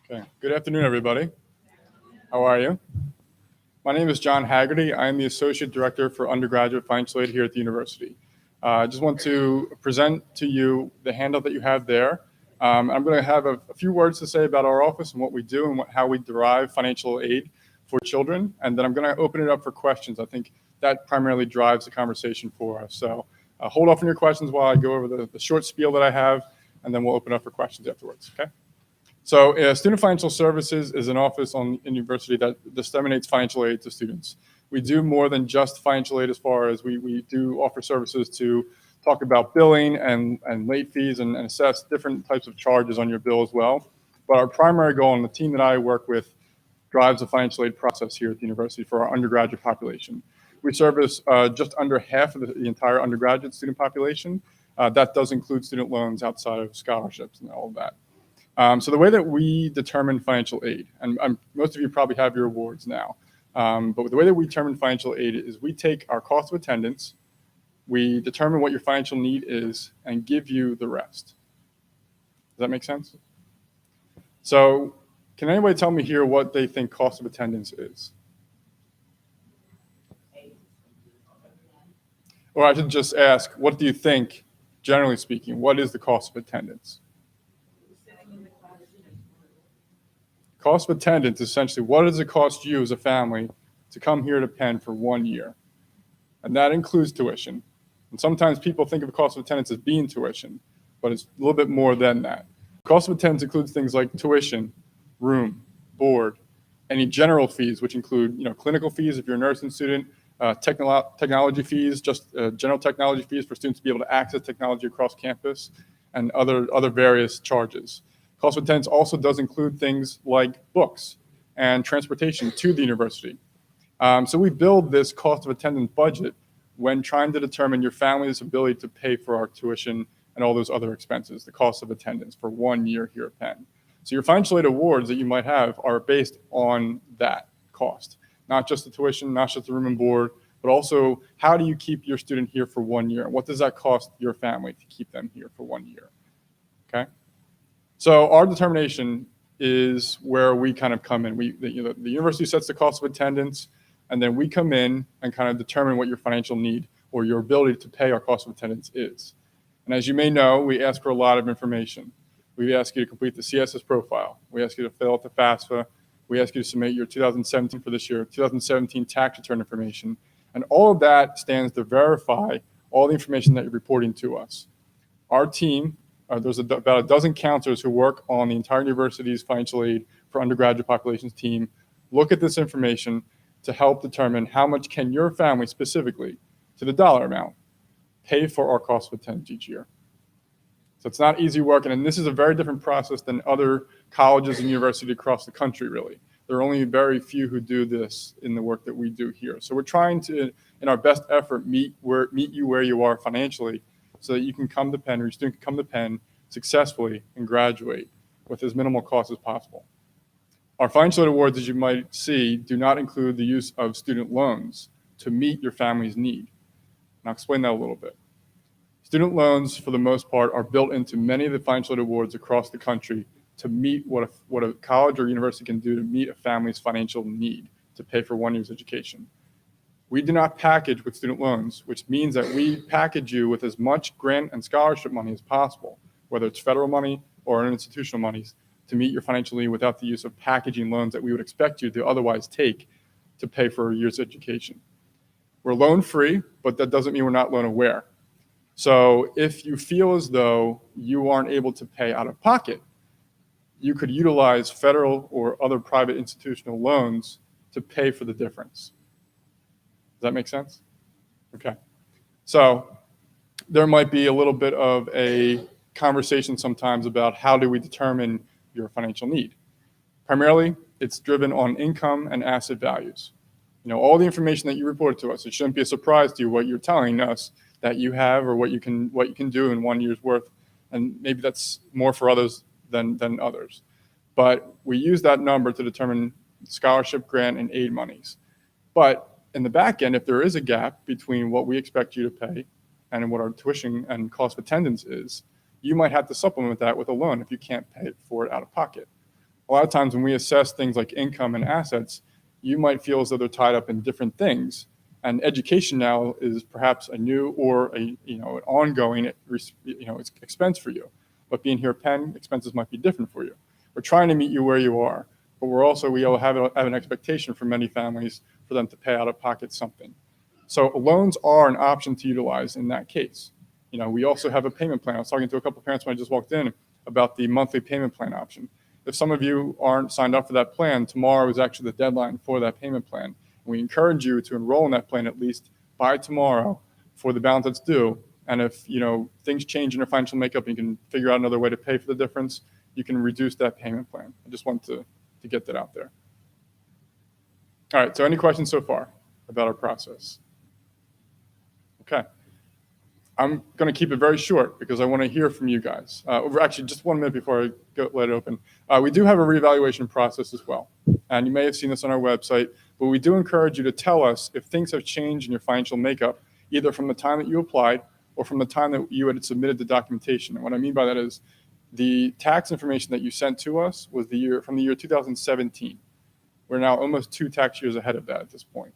Okay. Good afternoon, everybody. How are you? My name is John Haggerty. I am the Associate Director for Undergraduate Financial Aid here at the university. I just want to present to you the handout that you have there. I'm going to have a few words to say about our office and what we do and how we derive financial aid for children. And then I'm going to open it up for questions. I think that primarily drives the conversation for us. So hold off on your questions while I go over the short spiel that I have, and then we'll open up for questions afterwards, okay? So Student Financial Services is an office in university that disseminates financial aid to students. We do more than just financial aid as far as we do offer services to talk about billing and late fees and assess different types of charges on your bill as well. But our primary goal, and the team that I work with drives the financial aid process here at the university for our undergraduate population. We service just under half of the entire undergraduate student population. That does include student loans outside of scholarships and all of that. So the way that we determine financial aid, and most of you probably have your awards now, but the way that we determine financial aid is we take our cost of attendance, we determine what your financial need is, and give you the rest. Does that make sense? So can anybody tell me here what they think cost of attendance is? Or I should just ask, what do you think, generally speaking, what is the cost of attendance? Cost of attendance, essentially, what does it cost you as a family to come here to Penn for 1 year? And that includes tuition. And sometimes people think of cost of attendance as being tuition, but it's a little bit more than that. Cost of attendance includes things like tuition, room, board, any general fees, which include clinical fees if you're a nursing student, technology fees, just general technology fees for students to be able to access technology across campus, and other various charges. Cost of attendance also does include things like books and transportation to the university. So we build this cost of attendance budget when trying to determine your family's ability to pay for our tuition and all those other expenses, the cost of attendance for 1 year here at Penn. So your financial aid awards that you might have are based on that cost, not just the tuition, not just the room and board, but also how do you keep your student here for 1 year? What does that cost your family to keep them here for 1 year? Okay. So our determination is where we kind of come in. The university sets the cost of attendance, and then we come in and kind of determine what your financial need or your ability to pay our cost of attendance is. And as you may know, we ask for a lot of information. We ask you to complete the CFAS profile. We ask you to fill out the FAFSA. We ask you to submit your 2017 for this year, 2017 tax return information. And all of that stands to verify all the information that you're reporting to us. Our team, there's about a dozen counselors who work on the entire university's financial aid for undergraduate populations team, look at this information to help determine how much can your family specifically, to the dollar amount, pay for our cost of attendance each year. So it's not easy work, and this is a very different process than other colleges and universities across the country, really. There are only very few who do this in the work that we do here. So we're trying to, in our best effort, meet you where you are financially so that you can come to Penn, or your student can come to Penn successfully and graduate with as minimal cost as possible. Our financial aid awards, as you might see, do not include the use of student loans to meet your family's need. And I'll explain that a little bit. Student loans, for the most part, are built into many of the financial aid awards across the country to meet what a college or university can do to meet a family's financial need to pay for 1 year's education. We do not package with student loans, which means that we package you with as much grant and scholarship money as possible, whether it's federal money or institutional monies, to meet your financial need without the use of packaging loans that we would expect you to otherwise take to pay for a year's education. We're loan free, but that doesn't mean we're not loan aware. So if you feel as though you aren't able to pay out of pocket, you could utilize federal or other private institutional loans to pay for the difference. Does that make sense? Okay. So there might be a little bit of a conversation sometimes about how do we determine your financial need. Primarily, it's driven on income and asset values. All the information that you reported to us, it shouldn't be a surprise to you what you're telling us that you have or what you can do in 1 year's worth, and maybe that's more for others than others. But we use that number to determine scholarship, grant, and aid monies. But in the back end, if there is a gap between what we expect you to pay and what our tuition and cost of attendance is, you might have to supplement that with a loan if you can't pay for it out of pocket. A lot of times when we assess things like income and assets, you might feel as though they're tied up in different things. And education now is perhaps a new or an ongoing expense for you. But being here at Penn, expenses might be different for you. We're trying to meet you where you are, but we all have an expectation for many families for them to pay out of pocket something. So loans are an option to utilize in that case. We also have a payment plan. I was talking to a couple of parents when I just walked in about the monthly payment plan option. If some of you aren't signed up for that plan, tomorrow is actually the deadline for that payment plan. We encourage you to enroll in that plan at least by tomorrow for the balance that's due. And if things change in your financial makeup and you can figure out another way to pay for the difference, you can reduce that payment plan. I just want to get that out there. All right, so any questions so far about our process? Okay. I'm going to keep it very short because I want to hear from you guys. Actually, just 1 minute before I let it open. We do have a reevaluation process as well. And you may have seen this on our website, but we do encourage you to tell us if things have changed in your financial makeup, either from the time that you applied or from the time that you had submitted the documentation. And what I mean by that is the tax information that you sent to us was from the year 2017. We're now almost 2 tax years ahead of that at this point.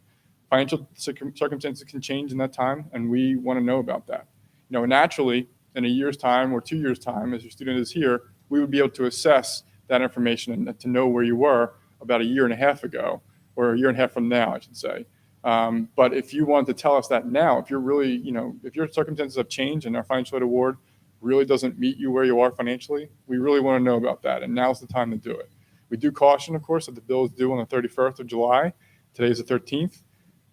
Financial circumstances can change in that time, and we want to know about that. Naturally, in a year's time or 2 years' time, as your student is here, we would be able to assess that information and to know where you were about a year and a half ago, or a year and a half from now, I should say. But if you want to tell us that now, if your circumstances have changed and our financial aid award really doesn't meet you where you are financially, we really want to know about that, and now's the time to do it. We do caution, of course, that the bill is due on the 31st of July. Today is the 13th.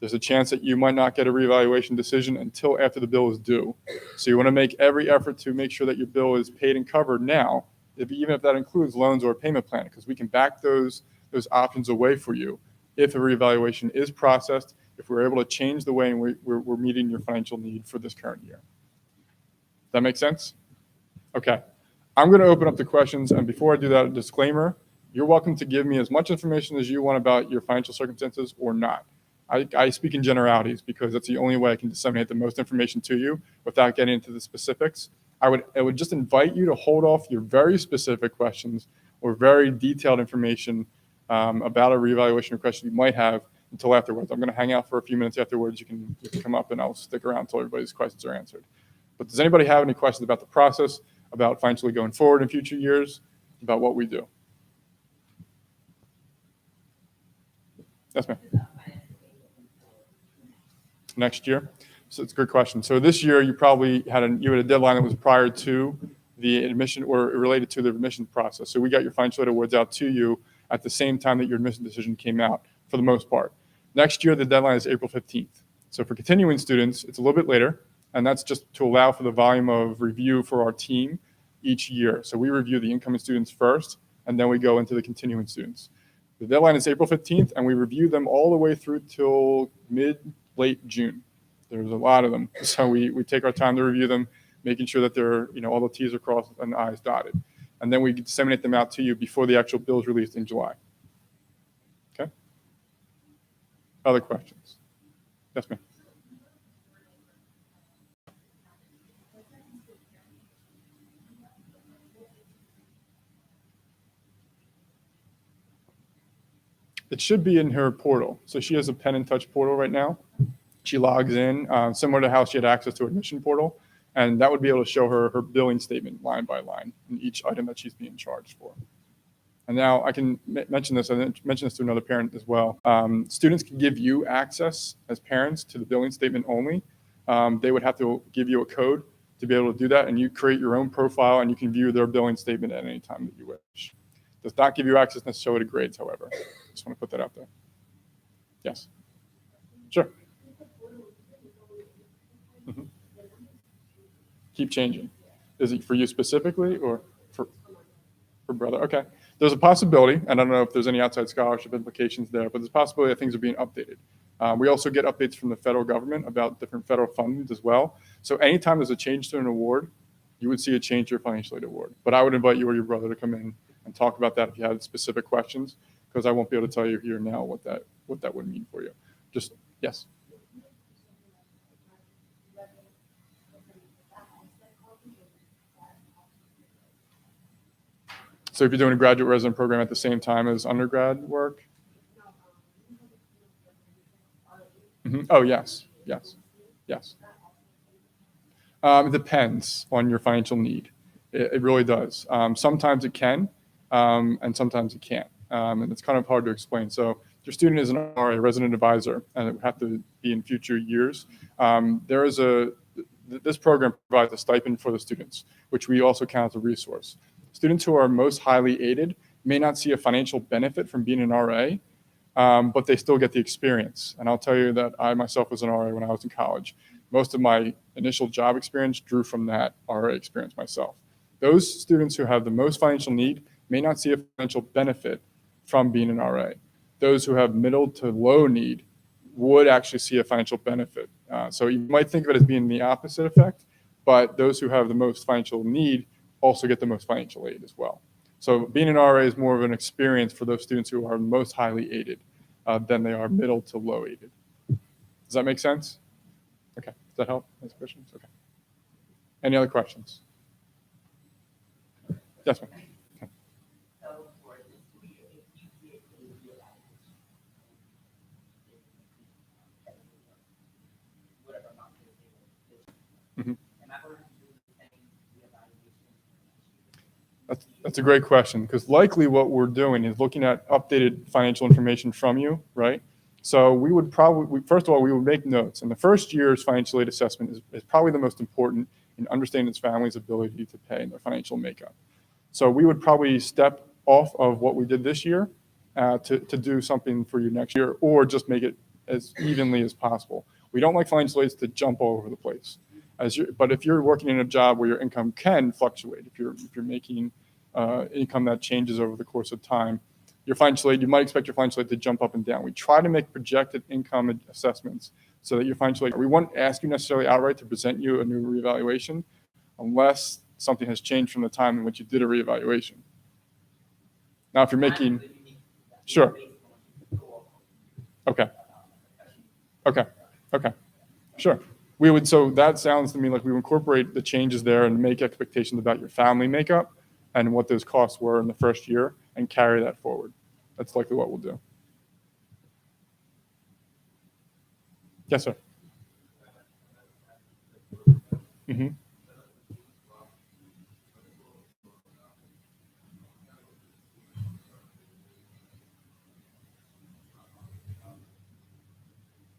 There's a chance that you might not get a reevaluation decision until after the bill is due. So you want to make every effort to make sure that your bill is paid and covered now, even if that includes loans or a payment plan, because we can back those options away for you if a reevaluation is processed, if we're able to change the way we're meeting your financial need for this current year. Does that make sense? Okay. I'm going to open up the questions, and before I do that, a disclaimer. You're welcome to give me as much information as you want about your financial circumstances or not. I speak in generalities because that's the only way I can disseminate the most information to you without getting into the specifics. I would just invite you to hold off your very specific questions or very detailed information about a reevaluation request you might have until afterwards. I'm going to hang out for a few minutes afterwards. You can come up and I'll stick around until everybody's questions are answered. But does anybody have any questions about the process, about financially going forward in future years, about what we do? Yes, ma'am. Next year? So it's a good question. So this year you probably had a deadline that was prior to the admission or related to the admission process. So we got your financial aid awards out to you at the same time that your admission decision came out for the most part. Next year, the deadline is April 15th. So for continuing students, it's a little bit later, and that's just to allow for the volume of review for our team each year. So we review the incoming students first, and then we go into the continuing students. The deadline is April 15th, and we review them all the way through till late June. There's a lot of them. So we take our time to review them, making sure that they're, all the T's are crossed and the I's dotted. And then we disseminate them out to you before the actual bill is released in July. Okay? Other questions? Yes, ma'am. It should be in her portal. So she has a Pen and Touch portal right now. She logs in, similar to how she had access to admission portal, and that would be able to show her billing statement line by line in each item that she's being charged for. And now I can mention this. I mentioned this to another parent as well. Students can give you access as parents to the billing statement only. They would have to give you a code to be able to do that, and you create your own profile, and you can view their billing statement at any time that you wish. Does not give you access necessarily to grades, however. Just want to put that out there. Yes. Sure. Mm-hmm. Keep changing. Is it for you specifically or for brother? Okay. There's a possibility, and I don't know if there's any outside scholarship implications there, but there's a possibility that things are being updated. We also get updates from the federal government about different federal funds as well. So anytime there's a change to an award, you would see a change to your financial aid award. But I would invite you or your brother to come in and talk about that if you had specific questions, because I won't be able to tell you here now what that would mean for you. Just, yes. So if you're doing a graduate resident program at the same time as undergrad work? Mm-hmm. Oh, yes. It depends on your financial need. It really does. Sometimes it can, and sometimes it can't. And it's kind of hard to explain. So if your student is an RA, a resident advisor, and it would have to be in future years, this program provides a stipend for the students, which we also count as a resource. Students who are most highly aided may not see a financial benefit from being an RA, but they still get the experience. And I'll tell you that I myself was an RA when I was in college. Most of my initial job experience drew from that RA experience myself. Those students who have the most financial need may not see a financial benefit from being an RA. Those who have middle to low need would actually see a financial benefit. So you might think of it as being the opposite effect, but those who have the most financial need also get the most financial aid as well. So being an RA is more of an experience for those students who are most highly aided than they are middle to low aided. Does that make sense? Okay. Does that help? Any questions? Okay. Any other questions? Yes, ma'am. Okay. Mm-hmm. That's a great question, because likely what we're doing is looking at updated financial information from you, right? So we would probably, first of all, we would make notes. And the first year's financial aid assessment is probably the most important in understanding its family's ability to pay and their financial makeup. So we would probably step off of what we did this year to do something for you next year, or just make it as evenly as possible. We don't like financial aids to jump all over the place. But if you're working in a job where your income can fluctuate, if you're making income that changes over the course of time, your financial aid, you might expect your financial aid to jump up and down. We try to make projected income assessments so that your financial aid, we won't ask you necessarily outright to present you a new reevaluation unless something has changed from the time in which you did a reevaluation. Now, if you're making, sure. Okay, sure. So that sounds to me like we would incorporate the changes there and make expectations about your family makeup and what those costs were in the first year and carry that forward. That's likely what we'll do. Yes, sir. Mm-hmm.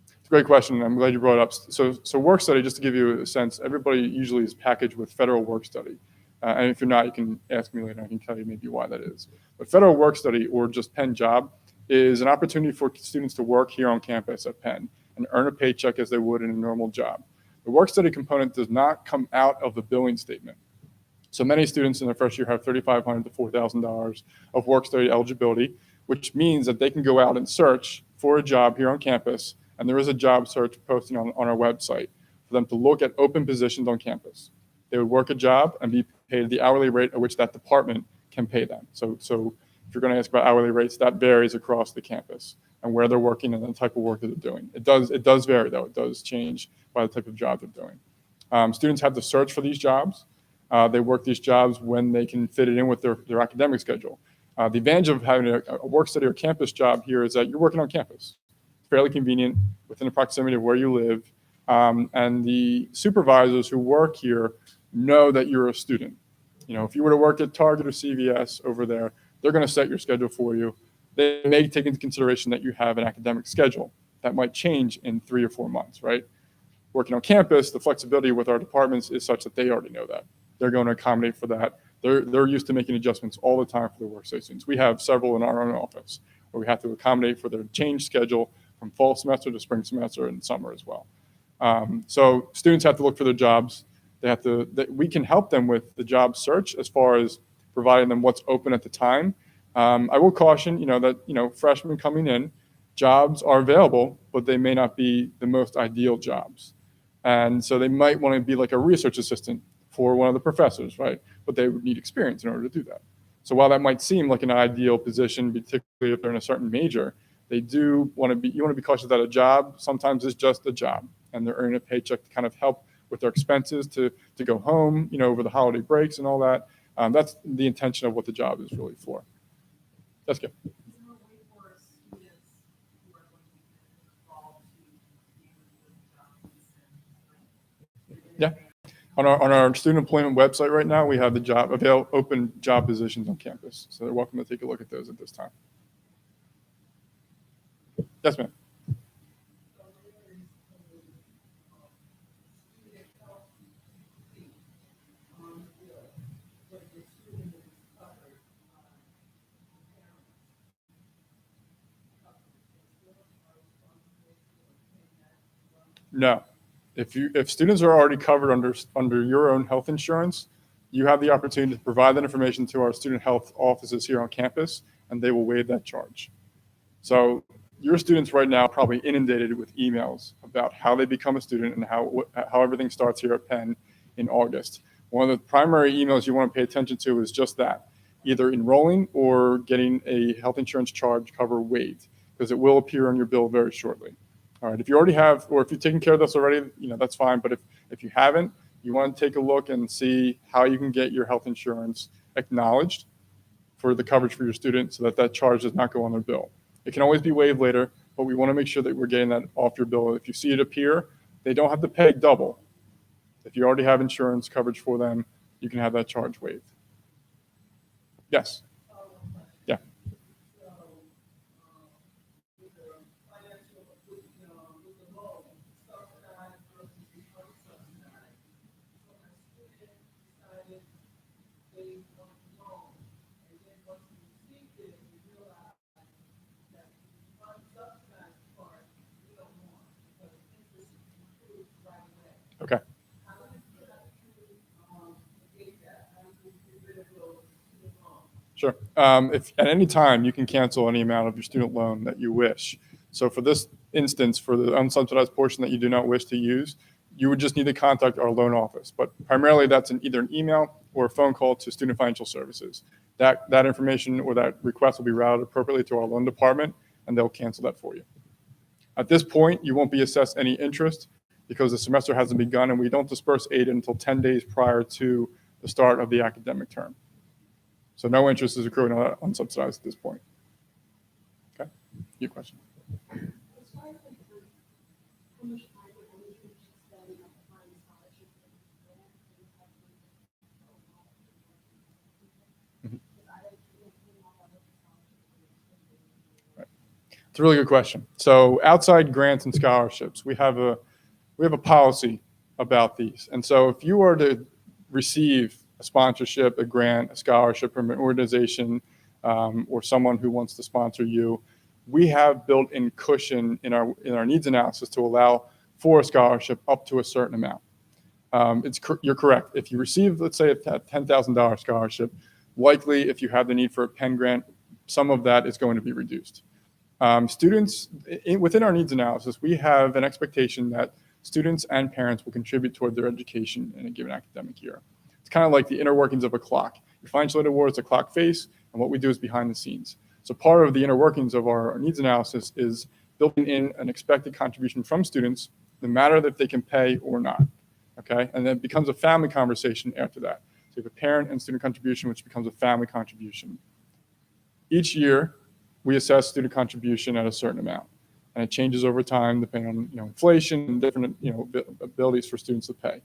It's a great question. I'm glad you brought it up. So work study, just to give you a sense, everybody usually is packaged with federal work study. And if you're not, you can ask me later. I can tell you maybe why that is. But federal work study, or just Penn Job, is an opportunity for students to work here on campus at Penn and earn a paycheck as they would in a normal job. The work study component does not come out of the billing statement. So many students in their first year have $3,500 to $4,000 of work study eligibility, which means that they can go out and search for a job here on campus. And there is a job search posting on our website for them to look at open positions on campus. They would work a job and be paid the hourly rate at which that department can pay them. So if you're going to ask about hourly rates, that varies across the campus and where they're working and the type of work that they're doing. It does vary, though. It does change by the type of job they're doing. Students have to search for these jobs. They work these jobs when they can fit it in with their academic schedule. The advantage of having a work study or campus job here is that you're working on campus. It's fairly convenient, within the proximity of where you live. And the supervisors who work here know that you're a student. If you were to work at Target or CVS over there, they're going to set your schedule for you. They may take into consideration that you have an academic schedule that might change in 3 or 4 months, right? Working on campus, the flexibility with our departments is such that they already know that. They're going to accommodate for that. They're used to making adjustments all the time for their workstation students. We have several in our own office where we have to accommodate for their change schedule from fall semester to spring semester and summer as well. So students have to look for their jobs. We can help them with the job search as far as providing them what's open at the time. I will caution, that freshmen coming in, jobs are available, but they may not be the most ideal jobs. And so they might want to be like a research assistant for one of the professors, right? But they would need experience in order to do that. So while that might seem like an ideal position, particularly if they're in a certain major, you want to be cautious that a job sometimes is just a job, and they're earning a paycheck to kind of help with their expenses to go home, over the holiday breaks and all that. That's the intention of what the job is really for. That's good. Yeah. On our student employment website right now, we have the open job positions on campus. So they're welcome to take a look at those at this time. Yes, ma'am. No. If students are already covered under your own health insurance, you have the opportunity to provide that information to our student health offices here on campus, and they will waive that charge. So your students right now are probably inundated with emails about how they become a student and how everything starts here at Penn in August. One of the primary emails you want to pay attention to is just that, either enrolling or getting a health insurance charge cover waived, because it will appear on your bill very shortly. All right, if you already have, or if you've taken care of this already, that's fine. But if you haven't, you want to take a look and see how you can get your health insurance acknowledged for the coverage for your student so that charge does not go on their bill. It can always be waived later, but we want to make sure that we're getting that off your bill. If you see it appear, they don't have to pay double. If you already have insurance coverage for them, you can have that charge waived. Yes. Yeah. Okay. Sure. If at any time you can cancel any amount of your student loan that you wish. So for this instance, for the unsubsidized portion that you do not wish to use, you would just need to contact our loan office. But primarily that's either an email or a phone call to Student Financial Services. That information or that request will be routed appropriately to our loan department, and they'll cancel that for you. At this point, you won't be assessed any interest because the semester hasn't begun, and we don't disperse aid until 10 days prior to the start of the academic term. So no interest is accruing on unsubsidized at this point. Okay, your question. Right. It's a really good question. So outside grants and scholarships, we have a policy about these. And so if you were to receive a sponsorship, a grant, a scholarship from an organization, or someone who wants to sponsor you, we have built-in cushion in our needs analysis to allow for a scholarship up to a certain amount. You're correct. If you receive, let's say, a $10,000 scholarship, likely if you have the need for a Penn grant, some of that is going to be reduced. Students, within our needs analysis, we have an expectation that students and parents will contribute toward their education in a given academic year. It's kind of like the inner workings of a clock. Your financial aid award is a clock face, and what we do is behind the scenes. So part of the inner workings of our needs analysis is building in an expected contribution from students, no matter if they can pay or not, okay? And then it becomes a family conversation after that. So you have a parent and student contribution, which becomes a family contribution. Each year, we assess student contribution at a certain amount, and it changes over time depending on inflation and different abilities for students to pay.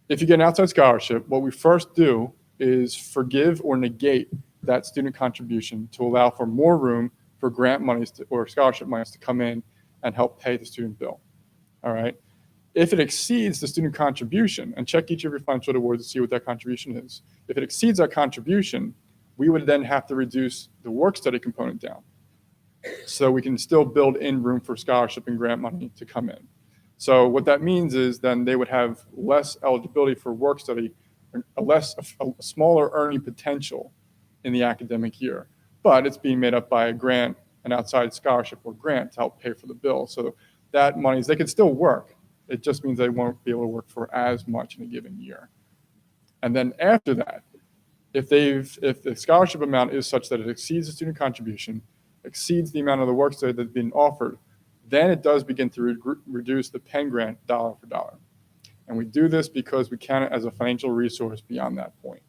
If you get an outside scholarship, what we first do is forgive or negate that student contribution to allow for more room for grant monies or scholarship monies to come in and help pay the student bill. All right. If it exceeds the student contribution, and check each of your financial aid awards to see what that contribution is. If it exceeds that contribution, we would then have to reduce the work study component down, so we can still build in room for scholarship and grant money to come in. So what that means is then they would have less eligibility for work study, a smaller earning potential in the academic year, but it's being made up by a grant, an outside scholarship or grant to help pay for the bill. So that money, they can still work. It just means they won't be able to work for as much in a given year. And then after that, if the scholarship amount is such that it exceeds the student contribution, exceeds the amount of the work study that's being offered, then it does begin to reduce the Penn grant dollar for dollar. And we do this because we count it as a financial resource beyond that point.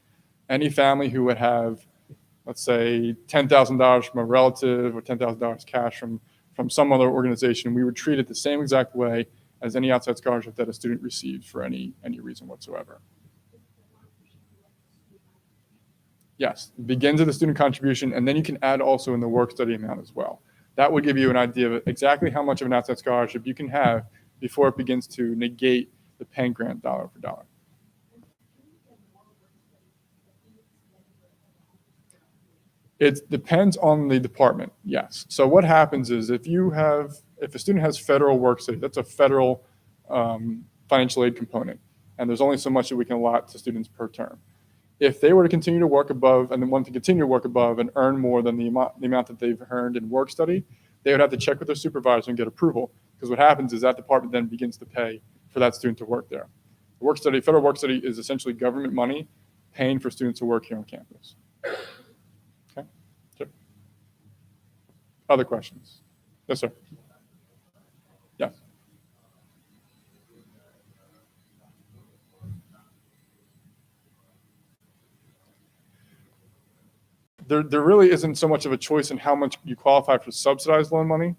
Any family who would have, let's say, $10,000 from a relative or $10,000 cash from some other organization, we would treat it the same exact way as any outside scholarship that a student receives for any reason whatsoever. Yes, it begins at the student contribution, and then you can add also in the work study amount as well. That would give you an idea of exactly how much of an outside scholarship you can have before it begins to negate the Penn grant dollar for dollar. It depends on the department, yes. So what happens is if a student has federal work study, that's a federal financial aid component, and there's only so much that we can allot to students per term. If they were to continue to work above and then want to continue to work above and earn more than the amount that they've earned in work study, they would have to check with their supervisor and get approval, because what happens is that department then begins to pay for that student to work there. Federal work study is essentially government money paying for students to work here on campus. Okay, sure. Other questions? Yes, sir. Yes. There really isn't so much of a choice in how much you qualify for subsidized loan money,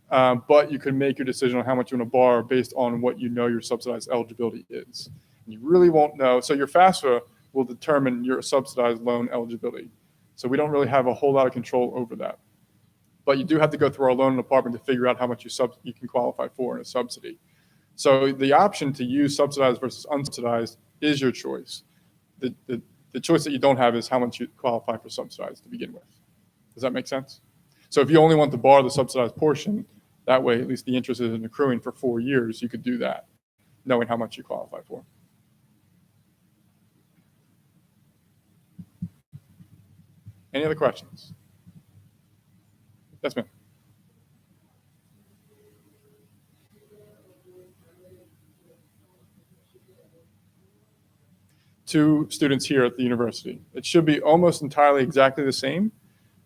but you can make your decision on how much you want to borrow based on what you know your subsidized eligibility is. And you really won't know. So your FAFSA will determine your subsidized loan eligibility. So we don't really have a whole lot of control over that. But you do have to go through our loan department to figure out how much you can qualify for in a subsidy. So the option to use subsidized versus unsubsidized is your choice. The choice that you don't have is how much you qualify for subsidized to begin with. Does that make sense? So if you only want to borrow the subsidized portion, that way at least the interest isn't accruing for 4 years, you could do that, knowing how much you qualify for. Any other questions? Yes, ma'am. To students here at the university. It should be almost entirely exactly the same,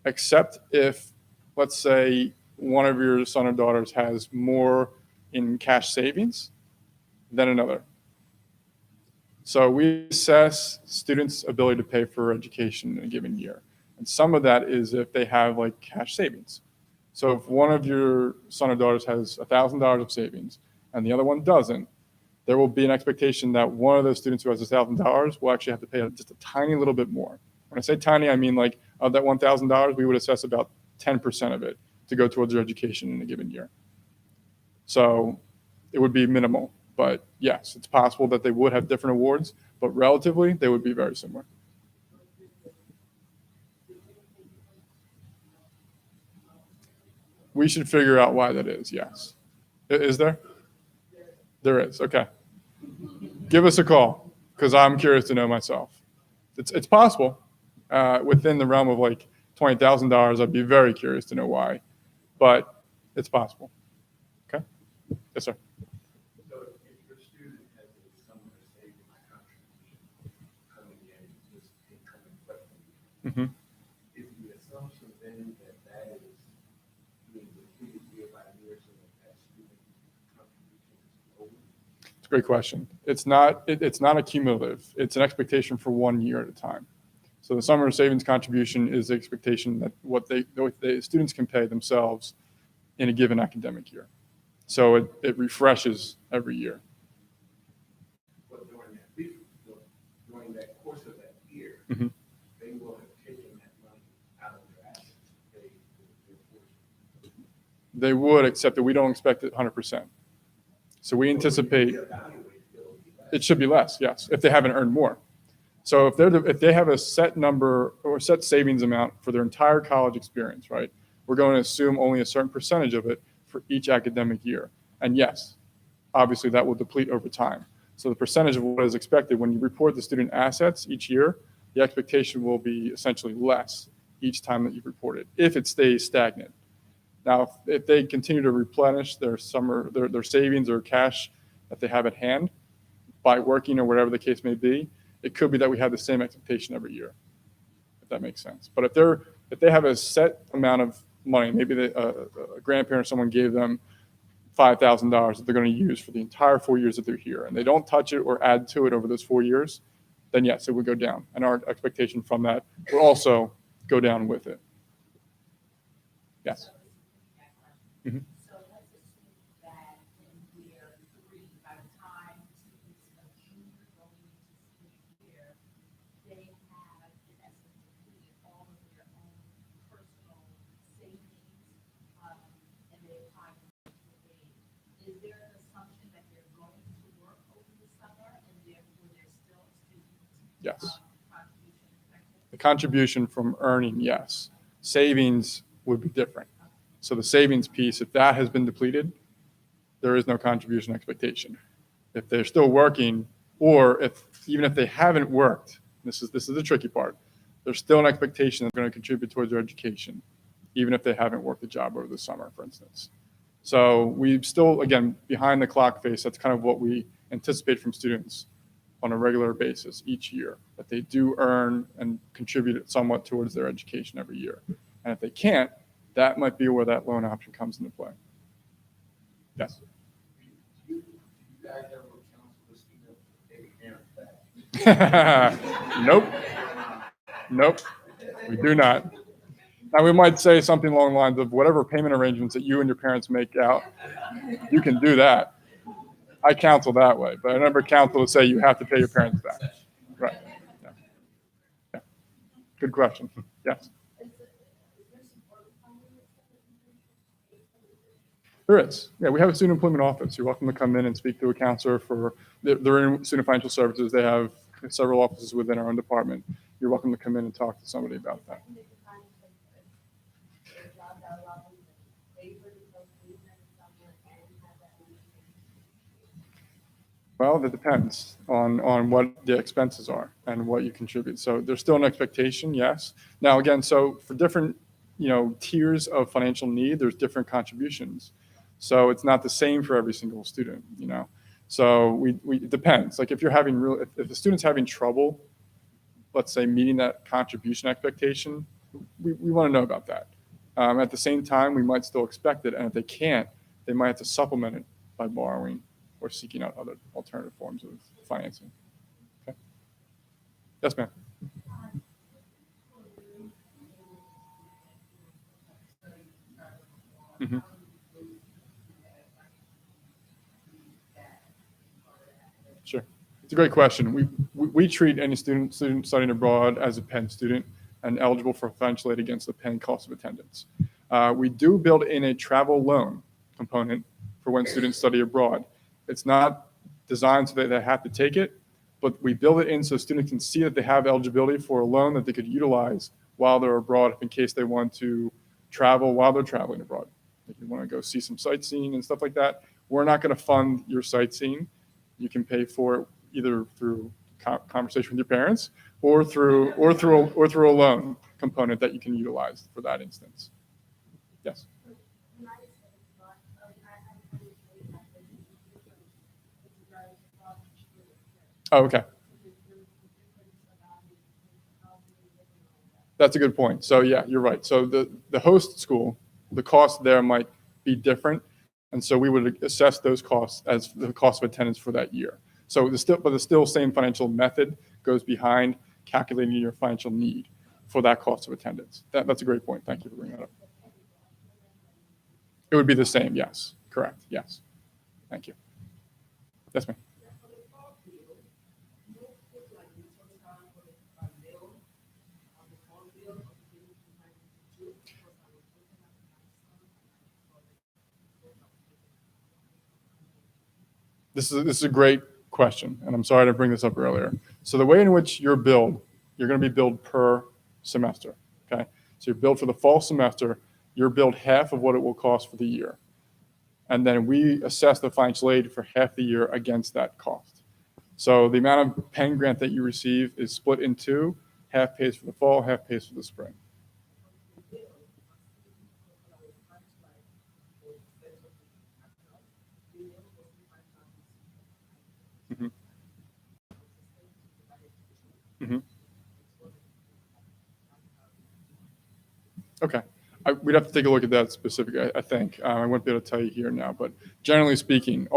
except if, let's say, one of your son or daughters has more in cash savings than another. So we assess students' ability to pay for education in a given year. And some of that is if they have like cash savings. So if one of your son or daughters has $1,000 of savings and the other one doesn't, there will be an expectation that one of those students who has $1,000 will actually have to pay just a tiny little bit more. When I say tiny, I mean like of that $1,000, we would assess about 10% of it to go towards their education in a given year. So it would be minimal, but yes, it's possible that they would have different awards, but relatively they would be very similar. We should figure out why that is, yes. Is there? There is, okay. Give us a call, because I'm curious to know myself. It's possible within the realm of like $20,000, I'd be very curious to know why, but it's possible. Okay? Yes, sir. So if your student has a summer savings contribution coming in, just incoming question, Mm-hmm. is the assumption then that that is being depleted year by year so that that student contribution is lower? It's a great question. It's not a cumulative. It's an expectation for 1 year at a time. So the summer savings contribution is the expectation that what the students can pay themselves in a given academic year. So it refreshes every year. But during that course of that year, Mm-hmm. they will have taken that money out of their assets to pay their portion. They would, except that we don't expect it 100%. So we anticipate it should be less, yes, if they haven't earned more. So if they have a set number or set savings amount for their entire college experience, right, we're going to assume only a certain percentage of it for each academic year. And yes, obviously that will deplete over time. So the percentage of what is expected when you report the student assets each year, the expectation will be essentially less each time that you report it, if it stays stagnant. Now, if they continue to replenish their savings or cash that they have at hand by working or whatever the case may be, it could be that we have the same expectation every year, if that makes sense. But if they have a set amount of money, maybe a grandparent or someone gave them $5,000 that they're going to use for the entire 4 years that they're here, and they don't touch it or add to it over those 4 years, then yes, it would go down. And our expectation from that will also go down with it. Yes. Mm-hmm. So let's assume that in year 3, by the time students are junior going into senior year, they have, in essence, depleted all of their own personal savings, and they're trying to aid. Is there an assumption that they're going to work over the summer and therefore they're still students? Yes. Contribution effective? The contribution from earning, yes. Savings would be different. So the savings piece, if that has been depleted, there is no contribution expectation. If they're still working, or even if they haven't worked, this is the tricky part, there's still an expectation that they're going to contribute towards their education, even if they haven't worked a job over the summer, for instance. So we still, again, behind the clock phase, that's kind of what we anticipate from students on a regular basis each year, that they do earn and contribute somewhat towards their education every year. And if they can't, that might be where that loan option comes into play. Yes. Do you guys ever counsel the student to pay parents back? Nope. We do not. Now we might say something along the lines of whatever payment arrangements that you and your parents make out, you can do that. I counsel that way, but I never counsel to say you have to pay your parents back. Right. Yeah. Good question. Yes. There is. Yeah, we have a student employment office. You're welcome to come in and speak to a counselor they're in student financial services. They have several offices within our own department. You're welcome to come in and talk to somebody about that. Well, that depends on what the expenses are and what you contribute. So there's still an expectation, yes. Now, again, so for different, tiers of financial need, there's different contributions. So it's not the same for every single student, So it depends. Like if if the student's having trouble, let's say meeting that contribution expectation, we want to know about that. At the same time, we might still expect it, and if they can't, they might have to supplement it by borrowing or seeking out other alternative forms of financing. Okay. Yes, ma'am. Mm-hmm. Sure. It's a great question. We treat any student studying abroad as a Penn student and eligible for financial aid against the Penn cost of attendance. We do build in a travel loan component for when students study abroad. It's not designed so that they have to take it, but we build it in so students can see that they have eligibility for a loan that they could utilize while they're abroad in case they want to travel while they're traveling abroad. If you want to go see some sightseeing and stuff like that, we're not going to fund your sightseeing. You can pay for it either through conversation with your parents or through a loan component that you can utilize for that instance. Yes. Oh, okay. That's a good point. So yeah, you're right. So the host school, the cost there might be different. And so we would assess those costs as the cost of attendance for that year. So the still same financial method goes behind calculating your financial need for that cost of attendance. That's a great point. Thank you for bringing that up. It would be the same. Yes. Correct. Yes. Thank you. Yes, ma'am. This is a great question, and I'm sorry to bring this up earlier. So the way in which you're billed, you're going to be billed per semester. Okay. So you're billed for the fall semester. You're billed half of what it will cost for the year. And then we assess the financial aid for half the year against that cost. So the amount of Penn grant that you receive is split in two. Half pays for the fall, half pays for the spring. Mm-hmm. Mm-hmm. Okay. We'd have to take a look at that specific, I think. I wouldn't be able to tell you here now, but generally speaking,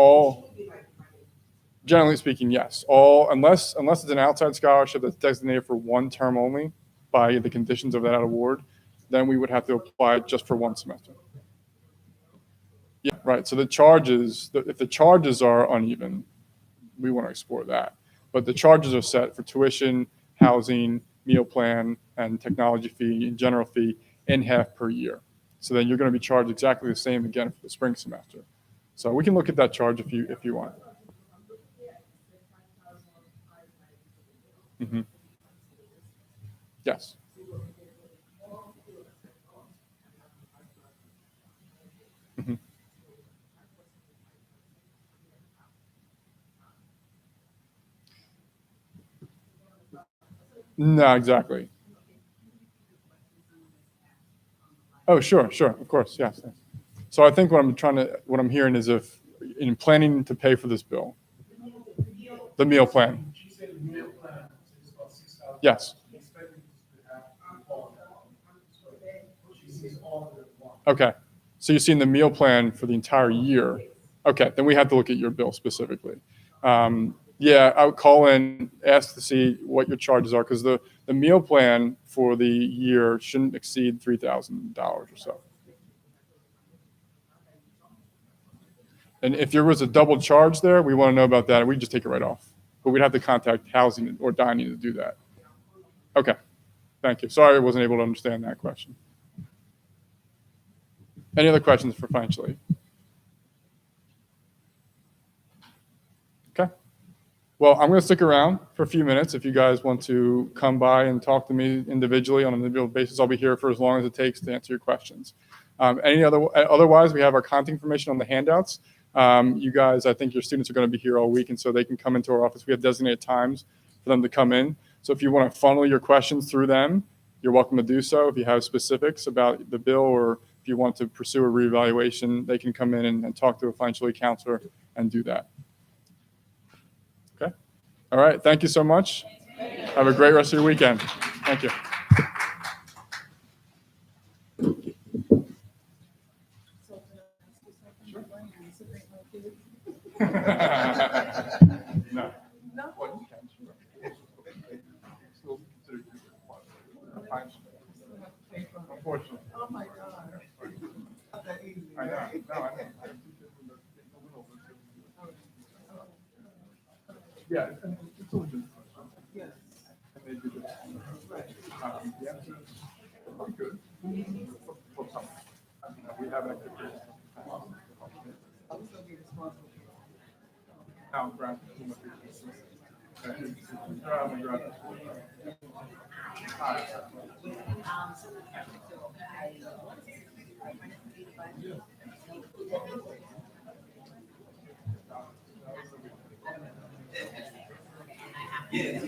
yes. Unless it's an outside scholarship that's designated for one term only by the conditions of that award, then we would have to apply just for one semester. Yeah, right. So the charges, if the charges are uneven, we want to explore that. But the charges are set for tuition, housing, meal plan, and technology fee and general fee in half per year. So then you're going to be charged exactly the same again for the spring semester. So we can look at that charge if you want. Mm-hmm. Yes. Mm-hmm. No, exactly. Oh, sure, of course, yes. So I think what I'm hearing is if in planning to pay for this bill, the meal plan. She said the meal plan is about 6,000. Yes. Expecting to have all of that. She sees all of it at once. Okay. So you're seeing the meal plan for the entire year. Okay, then we have to look at your bill specifically. Yeah, I would call in, ask to see what your charges are, because the meal plan for the year shouldn't exceed $3,000 or so. And if there was a double charge there, we want to know about that, and we just take it right off. But we'd have to contact housing or dining to do that. Okay, thank you. Sorry I wasn't able to understand that question. Any other questions for financial aid? Okay. Well, I'm going to stick around for a few minutes. If you guys want to come by and talk to me individually on an individual basis, I'll be here for as long as it takes to answer your questions. Otherwise, we have our contact information on the handouts. You guys, I think your students are going to be here all week, and so they can come into our office. We have designated times for them to come in. So if you want to funnel your questions through them, you're welcome to do so. If you have specifics about the bill or if you want to pursue a reevaluation, they can come in and talk to a financial aid counselor and do that. Okay. All right. Thank you so much. Have a great rest of your weekend. Thank you. No. No. Well, you can, sure. Still considered unfortunately. Oh my God. Not that easy. I know. Right? No, I know. Yeah, it's a legitimate question. Yes. And they do this. Right. The answer is pretty good. For some. We have activities. I'm still be responsible. Now, Brad. Yeah.